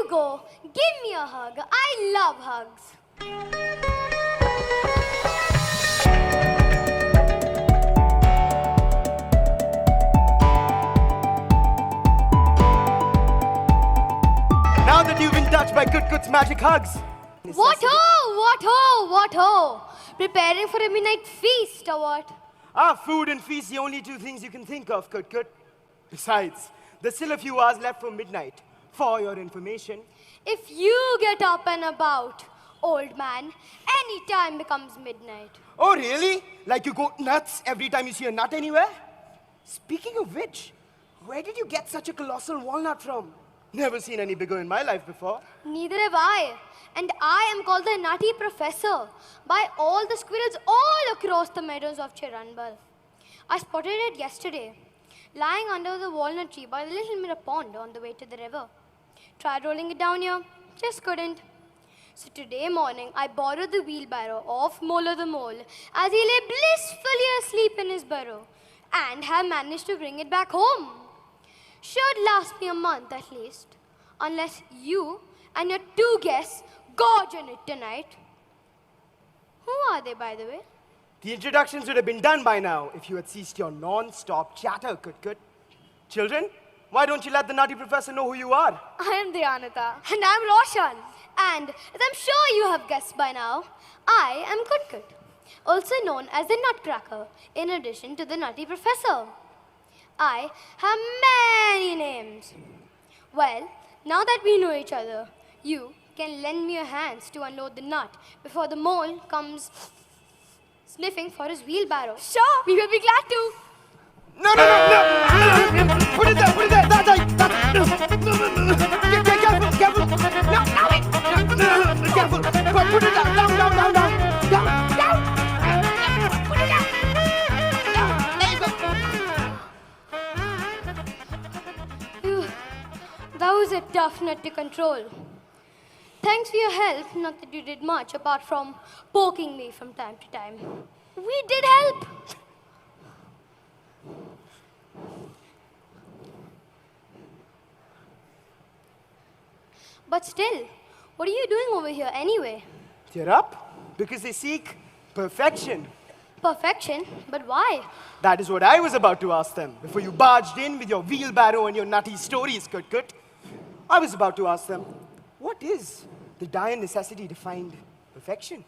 you go. Give me a hug. I love hugs. Now that you've been touched by Kut-Kut's magic hugs. What ho, what ho, what ho. Preparing for a midnight feast or what? Food and feast, the only two things you can think of, Kut-Kut. Besides, there's still a few hours left for midnight. For your information. If you get up and about, old man, any time becomes midnight. Oh, really? Like you go nuts every time you see a nut anywhere? Speaking of which, where did you get such a colossal walnut from? Never seen any bigger in my life before. Neither have I. And I am called the Nutty Professor by all the squirrels all across the meadows of Chiranbal. I spotted it yesterday, lying under the walnut tree by the little mirror pond on the way to the river. Tried rolling it down here, just couldn't. So today morning, I borrowed the wheelbarrow of Mola the Mole as he lay blissfully asleep in his burrow and have managed to bring it back home. Should last me a month at least, unless you and your two guests gorge on it tonight. Who are they, by the way? The introductions would have been done by now if you had ceased your non-stop chatter, Kut-Kut. Children, why don't you let the Nutty Professor know who you are? I am Dhyanata. And I'm Roshan. And as I'm sure you have guessed by now, I am Kut-Kut, also known as the Nutcracker, in addition to the Nutty Professor. I have many names. Well, now that we know each other, you can lend me your hands to unload the nut before the mole comes sniffing for his wheelbarrow. Sure, we will be glad to. No! Put it there, put it there! Careful! No, wait! Careful! Put it down! Put it down! There you go! That was a tough nut to control. Thanks for your help, not that you did much apart from poking me from time to time. We did help. But still, what are you doing over here anyway? They're up because they seek perfection. Perfection? But why? That is what I was about to ask them before you barged in with your wheelbarrow and your nutty stories, Kut-Kut. I was about to ask them, what is the dire necessity to find perfection?